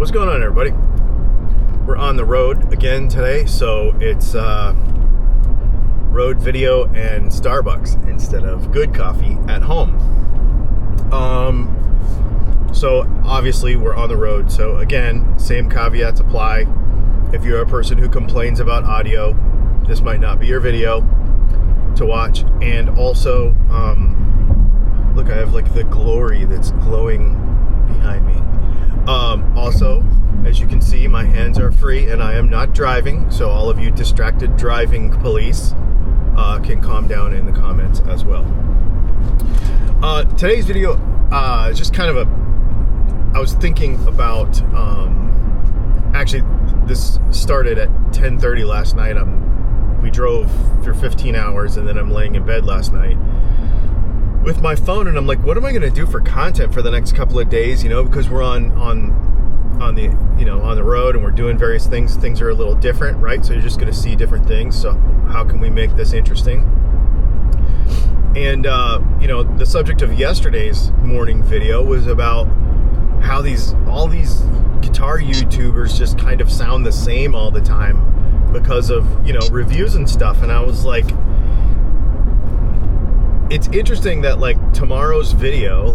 What's going on, everybody? We're on the road again today, so it's road video and Starbucks instead of good coffee at home. So obviously we're on the road, so again, same caveats apply. If you're a person who complains about audio, this might not be your video to watch. And also, look, I have like the glory that's glowing behind me. Also, as you can see, my hands are free and I am not driving, so all of you distracted driving police can calm down in the comments as well. Today's video is just kind of I was thinking about, actually this started at 10:30 last night. We drove for 15 hours and then I'm laying in bed last night with my phone and I'm like, what am I going to do for content for the next couple of days, because we're on the road and we're doing various things. Things are a little different, right? So you're just going to see different things. So how can we make this interesting? And the subject of yesterday's morning video was about how all these guitar YouTubers just kind of sound the same all the time because of reviews and stuff. And I was like, it's interesting that like tomorrow's video,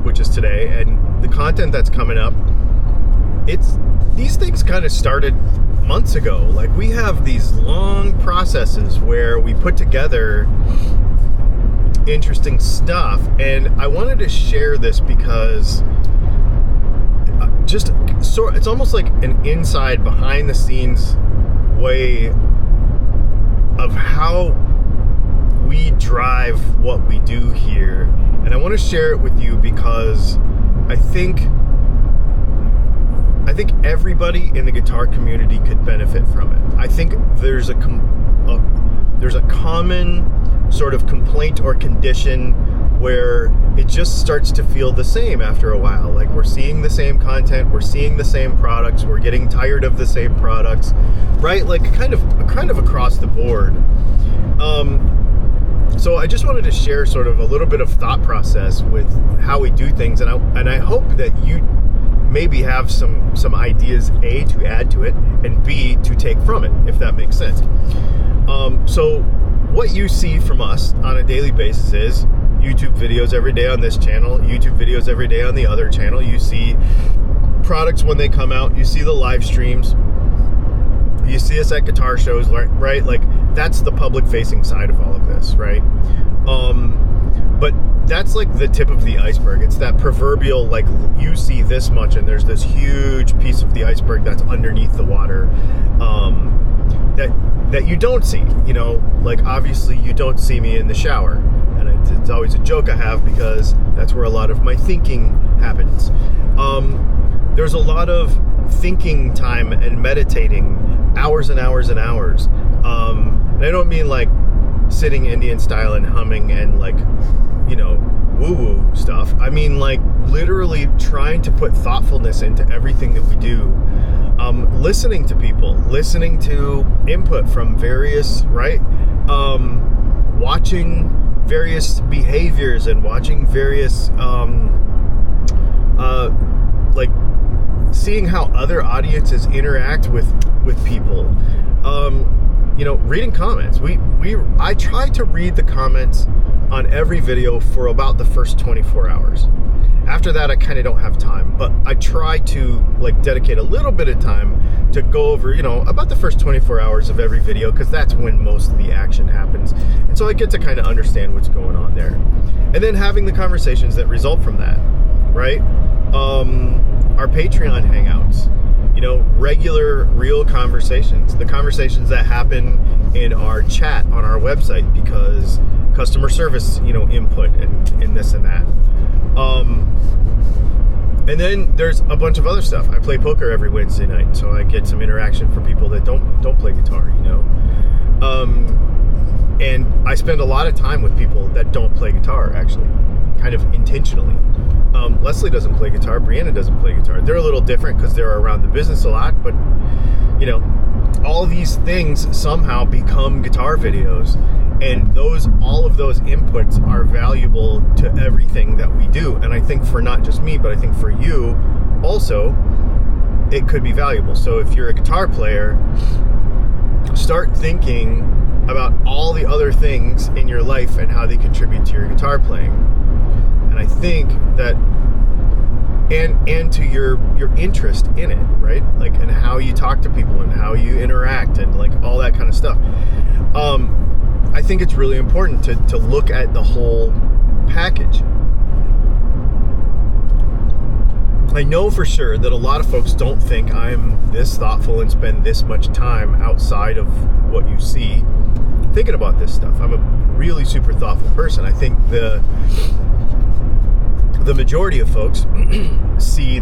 which is today, and the content that's coming up, these things kind of started months ago. Like, we have these long processes where we put together interesting stuff, and I wanted to share this because it's almost like an inside, behind the scenes way of how we drive what we do here. And I want to share it with you because I think everybody in the guitar community could benefit from it. I think there's a common sort of complaint or condition where it just starts to feel the same after a while. Like, we're seeing the same content, we're seeing the same products, we're getting tired of the same products, right? Like kind of across the board. So I just wanted to share sort of a little bit of thought process with how we do things, and I hope that you maybe have some ideas, A, to add to it, and B, to take from it, if that makes sense. So what you see from us on a daily basis is YouTube videos every day on this channel, YouTube videos every day on the other channel. You see products when they come out, you see the live streams, you see us at guitar shows, right? Like, that's the public facing side of all of this, right? But that's like the tip of the iceberg. It's that proverbial, like, you see this much and there's this huge piece of the iceberg that's underneath the water, that you don't see, like, obviously you don't see me in the shower. And it's always a joke I have because that's where a lot of my thinking happens. There's a lot of thinking time and meditating, hours and hours and hours. And I don't mean like sitting Indian style and humming and like, woo-woo stuff. I mean like literally trying to put thoughtfulness into everything that we do. Listening to people, listening to input from various, right? Watching various behaviors and watching various, like seeing how other audiences interact with people. Reading comments. I try to read the comments on every video for about the first 24 hours. After that, I kind of don't have time, but I try to like dedicate a little bit of time to go over, about the first 24 hours of every video, because that's when most of the action happens. And so I get to kind of understand what's going on there. And then having the conversations that result from that, right? Our Patreon hangouts, regular, real conversations, the conversations that happen in our chat on our website because customer service, input and this and that. And then there's a bunch of other stuff. I play poker every Wednesday night, so I get some interaction from people that don't play guitar, and I spend a lot of time with people that don't play guitar, actually, kind of intentionally. Leslie doesn't play guitar, Brianna doesn't play guitar. They're a little different because they're around the business a lot, but all these things somehow become guitar videos. And all of those inputs are valuable to everything that we do. And I think for not just me, but I think for you also, it could be valuable. So if you're a guitar player, start thinking about all the other things in your life and how they contribute to your guitar playing. And I think that and to your interest in it, right? Like, and how you talk to people and how you interact and like all that kind of stuff. I think it's really important to look at the whole package. I know for sure that a lot of folks don't think I'm this thoughtful and spend this much time outside of what you see thinking about this stuff. I'm a really super thoughtful person. I think the majority of folks see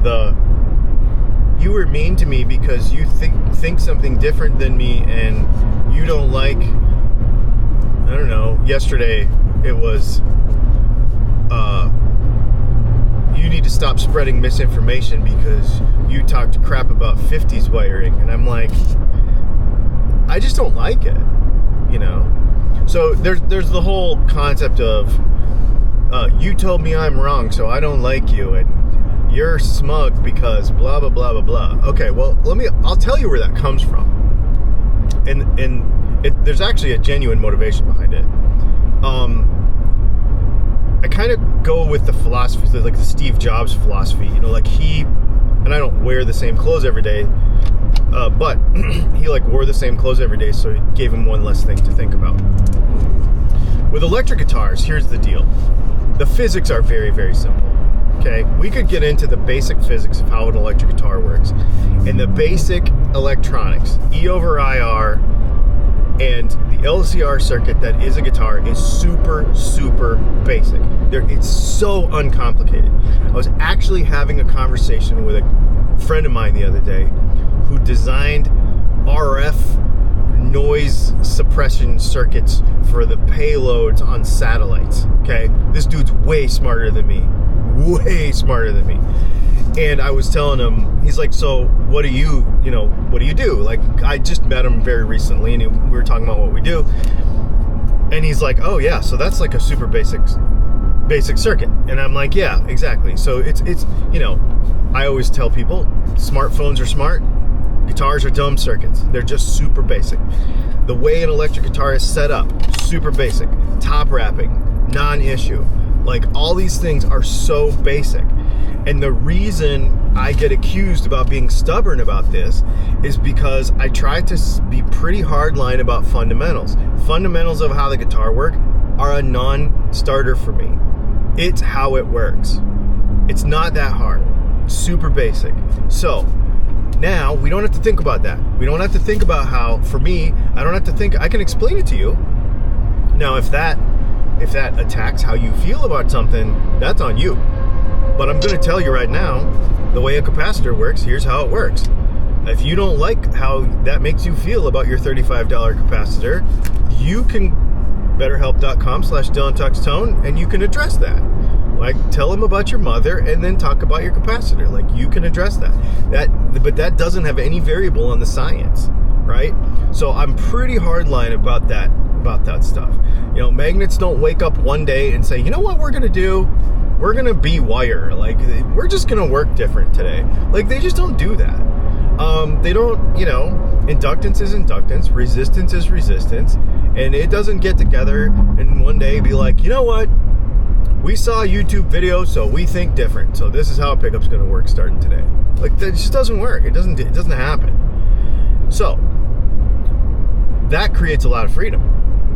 you were mean to me because you think something different than me, and you don't like, I don't know, yesterday it was you need to stop spreading misinformation because you talked crap about 50s wiring. And I'm like, I just don't like it, you know? So there's the whole concept of you told me I'm wrong, so I don't like you, and you're smug because blah, blah, blah, blah, blah. Okay, well, I'll tell you where that comes from. And there's actually a genuine motivation behind it. I kind of go with the philosophy, like the Steve Jobs philosophy, you know, like and I don't wear the same clothes every day, but he like wore the same clothes every day, so it gave him one less thing to think about. With electric guitars, here's the deal. The physics are very, very simple. Okay, we could get into the basic physics of how an electric guitar works, and the basic electronics, E over IR, and the LCR circuit that is a guitar is super, super basic. It's so uncomplicated. I was actually having a conversation with a friend of mine the other day who designed RF noise suppression circuits for the payloads on satellites. Okay, this dude's way smarter than me. Way smarter than me. And I was telling him, he's like, so what do you do? Like, I just met him very recently, and we were talking about what we do. And he's like, oh yeah, so that's like a super basic circuit. And I'm like, yeah, exactly. So it's I always tell people, smartphones are smart, guitars are dumb circuits. They're just super basic. The way an electric guitar is set up, super basic. Top wrapping, non-issue. Like, all these things are so basic. And the reason I get accused about being stubborn about this is because I try to be pretty hardline about fundamentals. Fundamentals of how the guitar work are a non-starter for me. It's how it works. It's not that hard. Super basic. So now we don't have to think about that. We don't have to think about how, for me, I can explain it to you. Now, if that attacks how you feel about something, that's on you. But I'm going to tell you right now, the way a capacitor works, here's how it works. If you don't like how that makes you feel about your $35 capacitor, you can betterhelp.com/DylanTalksTone, and you can address that. Like, tell them about your mother and then talk about your capacitor. Like, you can address that. But that doesn't have any variable on the science, right? So I'm pretty hardline about that stuff. You know, magnets don't wake up one day and say, you know what we're going to do? We're going to be wire. Like, we're just going to work different today. Like, they just don't do that. They don't, inductance is inductance, resistance is resistance, and it doesn't get together and one day be like, you know what? We saw a YouTube video, so we think different. So this is how a pickup's going to work starting today. Like, that just doesn't work. It doesn't happen. So that creates a lot of freedom,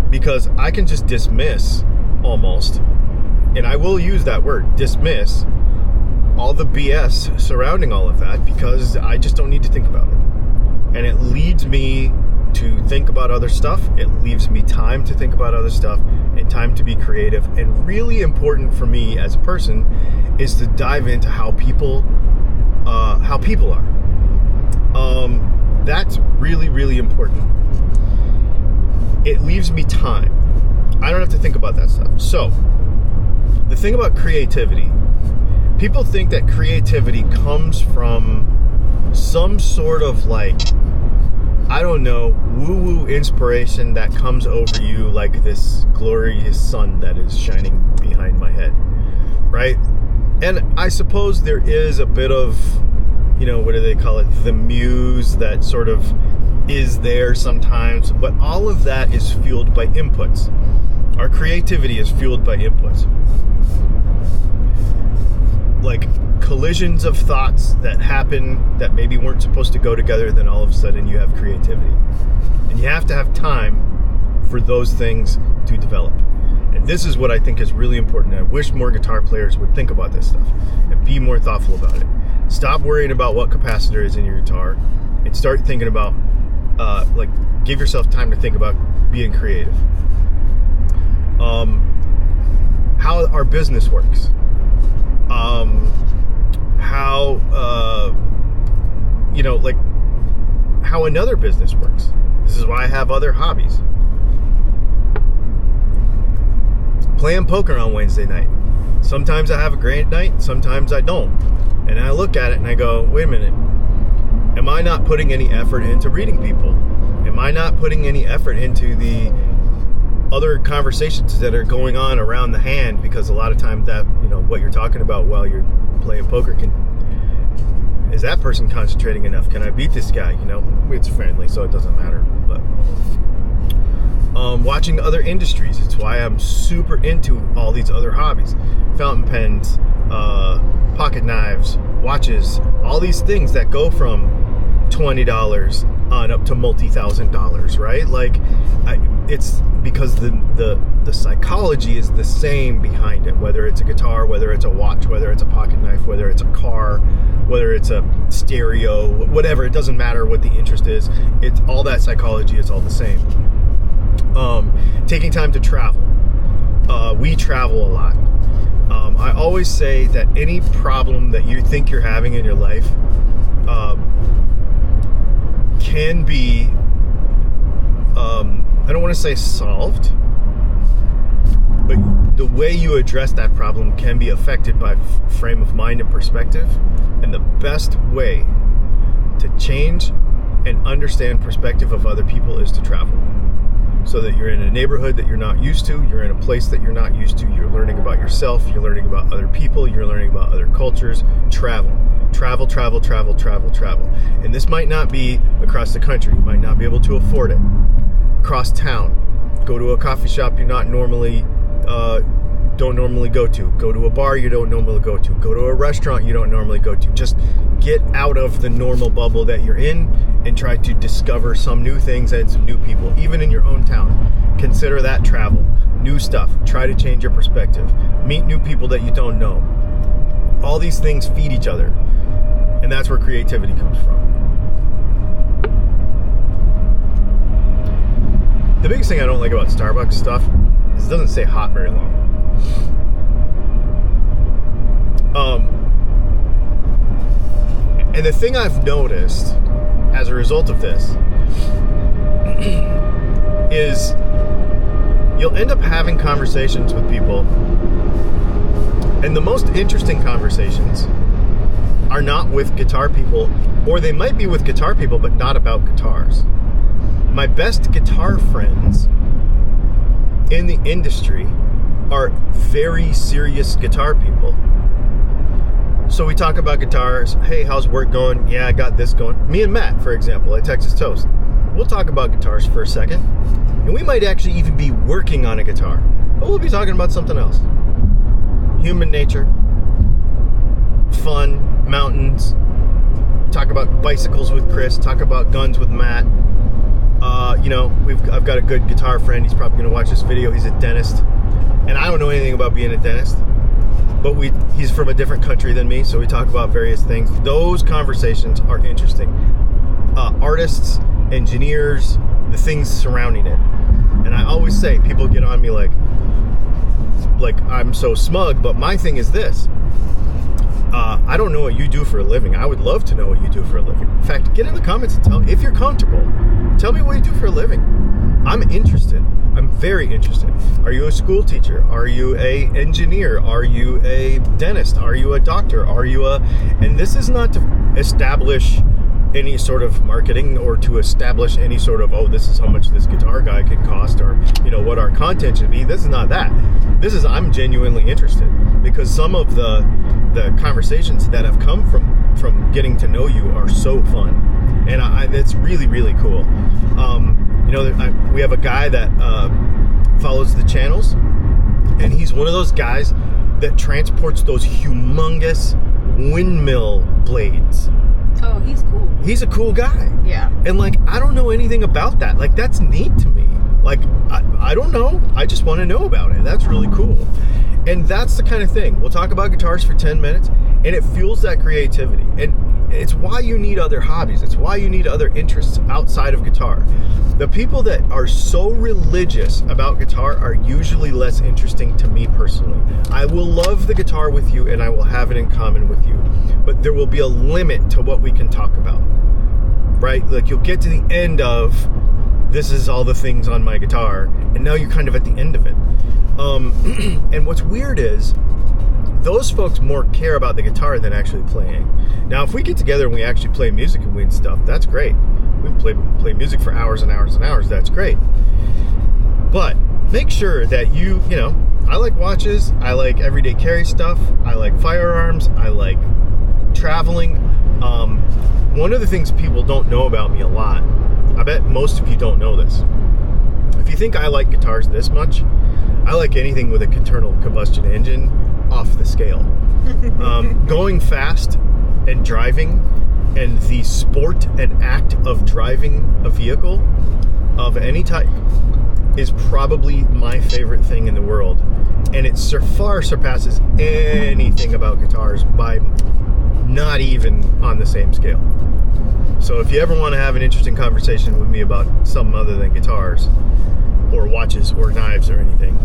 because I can just dismiss almost, and I will use that word, dismiss, all the BS surrounding all of that, because I just don't need to think about it. And it leads me to think about other stuff. It leaves me time to think about other stuff and time to be creative. And really important for me as a person is to dive into how people are. That's really, really important. It leaves me time. I don't have to think about that stuff. So the thing about creativity, people think that creativity comes from some sort of, like, I don't know, woo-woo inspiration that comes over you like this glorious sun that is shining behind my head, right? And I suppose there is a bit of, what do they call it? The muse that sort of is there sometimes. But all of that is fueled by inputs. Our creativity is fueled by inputs. Like collisions of thoughts that happen that maybe weren't supposed to go together, then all of a sudden you have creativity. And you have to have time for those things to develop. And this is what I think is really important. I wish more guitar players would think about this stuff and be more thoughtful about it. Stop worrying about what capacitor is in your guitar and start thinking about, give yourself time to think about being creative. How our business works. How another business works. This is why I have other hobbies. Playing poker on Wednesday night. Sometimes I have a great night, sometimes I don't. And I look at it and I go, wait a minute. Am I not putting any effort into reading people? Am I not putting any effort into the other conversations that are going on around the hand? Because a lot of times that, what you're talking about while you're playing poker is that person concentrating enough? Can I beat this guy? It's friendly, so it doesn't matter. But watching other industries, it's why I'm super into all these other hobbies. Fountain pens, pocket knives, watches, all these things that go from $20 on up to multi-$1,000, right? It's because the psychology is the same behind it, whether it's a guitar, whether it's a watch, whether it's a pocket knife, whether it's a car, whether it's a stereo, whatever. It doesn't matter what the interest is. It's all that psychology is all the same. Taking time to travel. We travel a lot. I always say that any problem that you think you're having in your life can be, I don't want to say solved, but the way you address that problem can be affected by frame of mind and perspective. And the best way to change and understand perspective of other people is to travel. So that you're in a neighborhood that you're not used to, you're in a place that you're not used to, you're learning about yourself, you're learning about other people, you're learning about other cultures. Travel. And this might not be across the country. You might not be able to afford it. Across town. Go to a coffee shop you don't normally go to. Go to a bar you don't normally go to. Go to a restaurant you don't normally go to. Just get out of the normal bubble that you're in and try to discover some new things and some new people, even in your own town. Consider that travel. New stuff. Try to change your perspective. Meet new people that you don't know. All these things feed each other. And that's where creativity comes from. The biggest thing I don't like about Starbucks stuff is it doesn't stay hot very long. And the thing I've noticed as a result of this is you'll end up having conversations with people, and the most interesting conversations are not with guitar people, or they might be with guitar people, but not about guitars. My best guitar friends in the industry are very serious guitar people. So we talk about guitars. Hey, how's work going? Yeah, I got this going. Me and Matt, for example, at Texas Toast, we'll talk about guitars for a second, and we might actually even be working on a guitar, but we'll be talking about something else. Human nature, fun, mountains, talk about bicycles with Chris, talk about guns with Matt. I've got a good guitar friend. He's probably going to watch this video. He's a dentist, and I don't know anything about being a dentist, but he's from a different country than me, so we talk about various things. Those conversations are interesting. Artists, engineers, the things surrounding it. And I always say, people get on me like I'm so smug, but my thing is this. I don't know what you do for a living. I would love to know what you do for a living. In fact, get in the comments and tell me, if you're comfortable, tell me what you do for a living. I'm interested. I'm very interested. Are you a school teacher? Are you a engineer? Are you a dentist? Are you a doctor? And this is not to establish any sort of marketing or to establish any sort of, this is how much this guitar guy can cost, or, what our content should be. This is not that. This is, I'm genuinely interested, because some of the conversations that have come from from getting to know you are so fun, and that's really, really cool. We have a guy that follows the channels, and he's one of those guys that transports those humongous windmill blades. Oh, he's cool. He's a cool guy. Yeah. And like, I don't know anything about that. Like, that's neat to me. Like, I don't know. I just want to know about it. That's really cool. And that's the kind of thing. We'll talk about guitars for 10 minutes, and it fuels that creativity. And it's why you need other hobbies. It's why you need other interests outside of guitar. The people that are so religious about guitar are usually less interesting to me personally. I will love the guitar with you, and I will have it in common with you. But there will be a limit to what we can talk about, right? Like, you'll get to the end of, this is all the things on my guitar, and now you're kind of at the end of it. And what's weird is, those folks more care about the guitar than actually playing. Now, if we get together and we actually play music and win stuff, that's great. We play music for hours and hours and hours, that's great. But make sure that you know, I like watches, I like everyday carry stuff, I like firearms, I like traveling. One of the things people don't know about me a lot, I bet most of you don't know this. If you think I like guitars this much, I like anything with an internal combustion engine off the scale. Going fast and driving, and the sport and act of driving a vehicle of any type is probably my favorite thing in the world. And it far surpasses anything about guitars by not even on the same scale. So if you ever want to have an interesting conversation with me about something other than guitars or watches or knives or anything,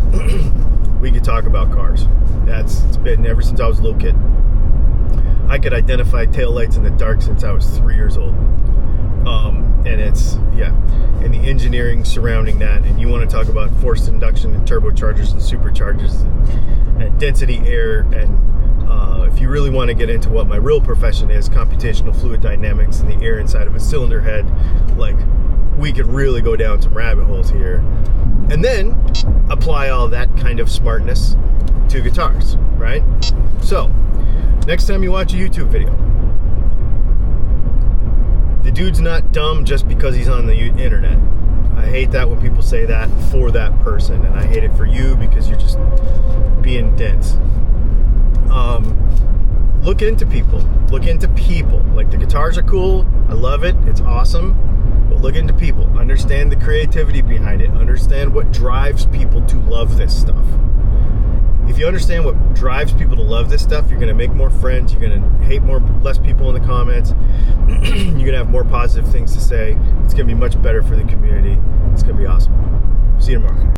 we could talk about cars. It's been ever since I was a little kid. I could identify taillights in the dark since I was 3 years old. And and the engineering surrounding that, and you want to talk about forced induction and turbochargers and superchargers and density air, and if you really want to get into what my real profession is, computational fluid dynamics and the air inside of a cylinder head, like, we could really go down some rabbit holes here. And then apply all that kind of smartness to guitars, right? So, next time you watch a YouTube video, the dude's not dumb just because he's on the internet. I hate that when people say that for that person, and I hate it for you because you're just being dense. Look into people. Look into people. Like, the guitars are cool. I love it. It's awesome. But look into people. Understand the creativity behind it. Understand what drives people to love this stuff. If you understand what drives people to love this stuff, you're going to make more friends. You're going to hate less people in the comments. You're going to have more positive things to say. It's going to be much better for the community. It's going to be awesome. See you tomorrow.